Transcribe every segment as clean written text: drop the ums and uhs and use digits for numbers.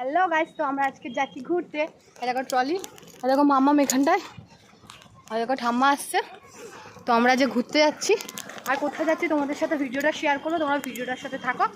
Hello guys, তো আমরা আজকে যাচ্ছি ঘুরতে। এরকম ট্রলি, এরকম মাম্মাম এখানটায়, আর এরকম ঠাম্মা আসছে। তো আমরা যে ঘুরতে যাচ্ছি আর কোথায় যাচ্ছি তোমাদের সাথে ভিডিওটা শেয়ার করবো, তোমরা ভিডিওটার সাথে থাকো।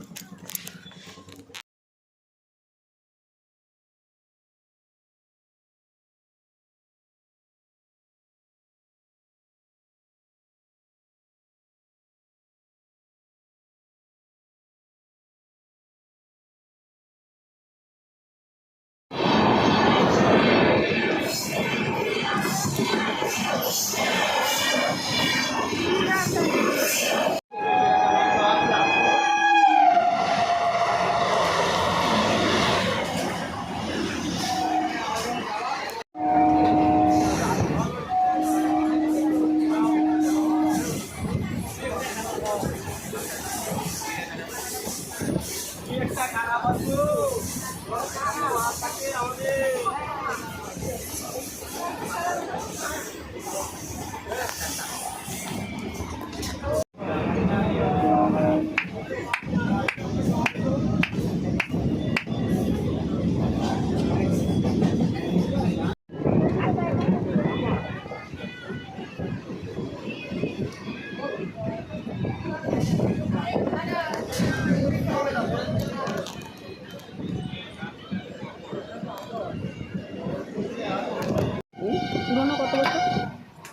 পুরোনো কত বছর?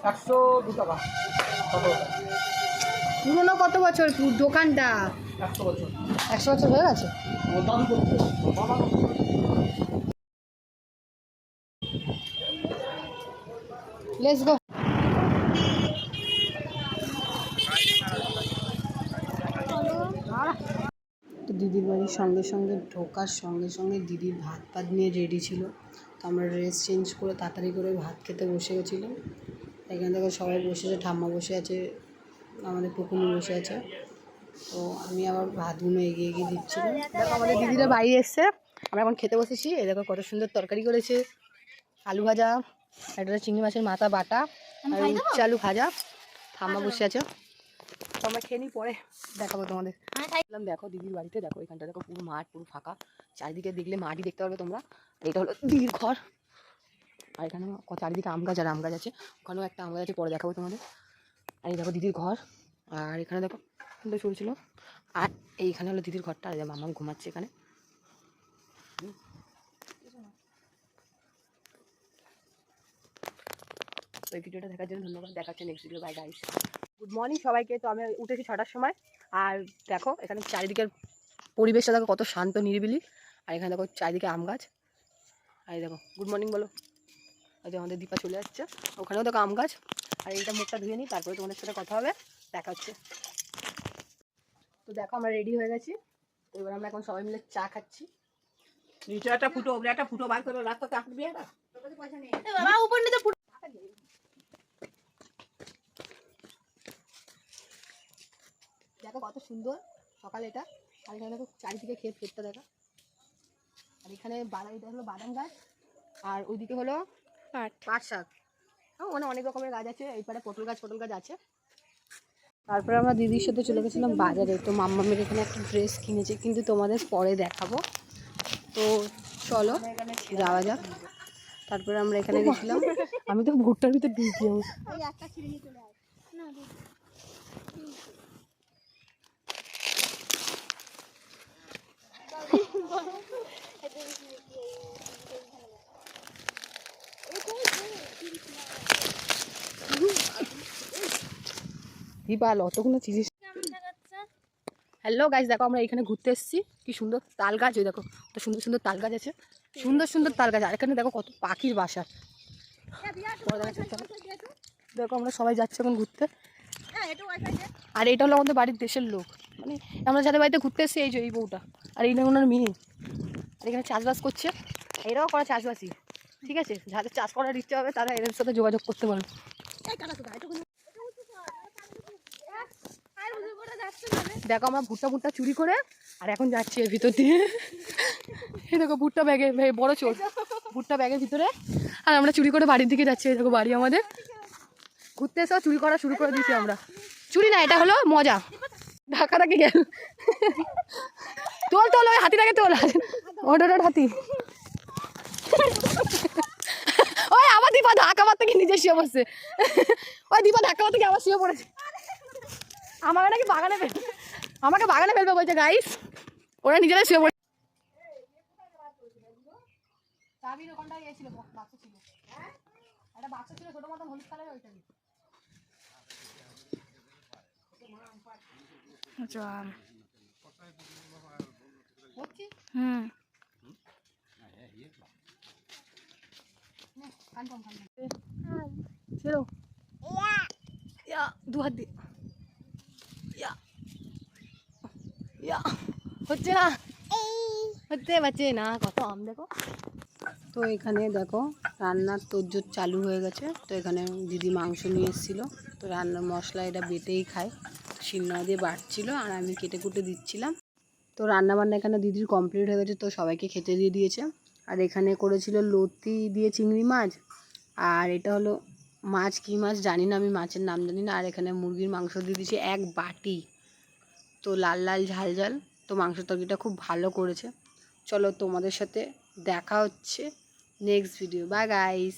102 টাকা। পুরোনো কত বছর দোকানটা? 100 বছর। 100 বছর হয়ে গেছে। Let's go. তো দিদির বাড়ির সঙ্গে সঙ্গে ঢোকার সঙ্গে সঙ্গে দিদির ভাত নিয়ে রেডি ছিল। তো আমরা ড্রেস চেঞ্জ করে তাড়াতাড়ি করে ভাত খেতে বসে গেছিলাম। এখান থেকে সবাই বসেছে, ঠাম্মা বসে আছে, আমাদের পুকুনি বসে আছে। তো আমি আবার ভাতগুলো এগিয়ে দিচ্ছিলাম। দেখো আমাদের দিদিরা বাড়ি এসছে, আমরা এখন খেতে বসেছি। এই দেখো কত সুন্দর তরকারি করেছে, আলু ভাজা, একটা চিংড়ি মাছের মাথা বাটা, আর উচ্ছে আলু ভাজা। ঠাম্মা বসে আছে, তো আমরা খেয়ে নিই, পরে দেখাবো তোমাদের। দেখো দিদির বাড়িতে, দেখো এখানটা দেখো পুরো মাঠ, পুরো ফাঁকা, চারিদিকে দেখলে মাঠই দেখতে পারবে তোমরা। এটা হলো দিদির ঘর, আর এখানে চারিদিকে আম গাছ আর আম গাছ আছে, ওখানেও একটা আম গাছ আছে, পরে দেখাবো তোমাদের। আর এই দেখো দিদির ঘর, আর এখানে দেখো চলছিল। আর এইখানে হলো দিদির ঘরটা, আর মামা ঘুমাচ্ছে এখানে। তো এই ভিডিওটা দেখার জন্য ধন্যবাদ, দেখাচ্ছে next video. Bye guys, good morning সবাইকে। তো আমি উঠেছি 6টার সময়, আর দেখো এখানে চারিদিকের পরিবেশটা দেখো কত শান্ত নিরিবিলি, আর এখানে দেখো চারিদিকে আম গাছ। আর দেখো গুড মর্নিং বলো। আর আমাদের দীপা চলে যাচ্ছে, ওখানেও দেখো আম গাছ। আর এইটা মুখটা ধুয়ে নিই, তারপরে তোমাদের সাথে কথা হবে, দেখা হচ্ছে। তো দেখো আমরা রেডি হয়ে গেছি। তো এবার আমরা এখন সবাই মিলে চা খাচ্ছি। নিচে একটা ফুটো বার করে রাস্তাতে আসবি এটা। পয়সা নেই বাবা, উপর নিতে ফুটো। দেখো কত সুন্দর সকালে এটা। আর এখানে দেখো চারিদিকে ক্ষেতটা দেখা। আর এখানে এটা হলো বাদাম গাছ, আর ওইদিকে হলো পাট শাক। মানে অনেক রকমের গাছ আছে। এই পারে পটল গাছ আছে। তারপরে আমরা দিদির সাথে চলে গেছিলাম বাজারে। তো মাম্মামের এখানে একটা ড্রেস কিনেছে, কিন্তু তোমাদের পরে দেখাবো। তো চলো যাওয়া যাক। তারপরে আমরা এখানে গেছিলাম, আমি তো ভুট্টার ভিতরে ঢুকি যাবো। হ্যালো গাইস, দেখো আমরা এখানে ঘুরতে এসেছি। কি সুন্দর তাল গাছ, ওই দেখো কত সুন্দর সুন্দর তাল গাছ আছে, সুন্দর সুন্দর তাল গাছ। আর এখানে দেখো কত পাখির বাসা। দেখো আমরা সবাই যাচ্ছি এখন ঘুরতে। আর এটা হলো আমাদের বাড়ির দেশের লোক, মানে আমরা যাদের বাড়িতে ঘুরতে এসেছি, এই যে এই বউটা, আর এই না ওনার মেয়ে। আর এখানে চাষবাস করছে, এরাও করা চাষবাসই। ঠিক আছে, যাদের চাষ করার ইচ্ছা হবে তারা এদের সাথে যোগাযোগ করতে পারবে। দেখো আমরা ভুট্টা চুরি করে আর এখন যাচ্ছি এর ভিতর দিয়ে। এই দেখো ভুট্টা ব্যাগে, বড় চোর, ভুট্টা ব্যাগের ভিতরে। আর আমরা চুরি করে বাড়ির দিকে যাচ্ছি। এই দেখো বাড়ি আমাদের। ঘুরতে এসেও চুরি করা শুরু করে দিয়েছি আমরা। চুরি না, এটা হলো মজা। ঢাকা গেল। তোল ওই হাতিটাকে তোল। ওটা হাতি। ওই আবার দীপা ধাক্কা মারতে গিয়ে নিজে শুয়ে পড়ছে। ওই দীপা ধাক্কা মারতে গিয়ে আবার শুয়ে পড়েছে। আমাকে নাকি বাগানে ফেলবে, আমাকে বাগানে ফেলবে বলছে গাইস, ওরা নিজেরাই শুয়ে পড়ে। চাবির ওখানটায় ছিল, বাক্স ছিল, একটা বাক্স ছিল ছোট মতন হলুদ কালারের, ওইটা দিয়ে। হুম ছেড়ো, দু হাত দিয়ে, হচ্ছে না, হচ্ছে বাচ্চে না, কত আম দেখো। তো এখানে দেখো রান্নার তোড়জোড় চালু হয়ে গেছে। তো এখানে দিদি মাংস নিয়ে এসেছিলো, তো রান্নার মশলা এটা বেটেই খায়, শিলনোড়া দিয়ে বাটছিলো আর আমি কেটে কুটে দিচ্ছিলাম। তো রান্নাবান্না এখানে দিদির কমপ্লিট হয়ে গেছে, তো সবাইকে খেতে দিয়ে দিয়েছে। আর এখানে করেছিল লতি দিয়ে চিংড়ি মাছ, আর এটা হলো মাছ, কী মাছ জানি না, আমি মাছের নাম জানি না। আর এখানে মুরগির মাংস দিয়ে দিয়েছে এক বাটি, তো লাল লাল ঝাল ঝাল। তো মাংস তরকারিটা খুব ভালো করেছে। চলো তোমাদের সাথে দেখা হচ্ছে নেক্সট ভিডিও। Bye guys.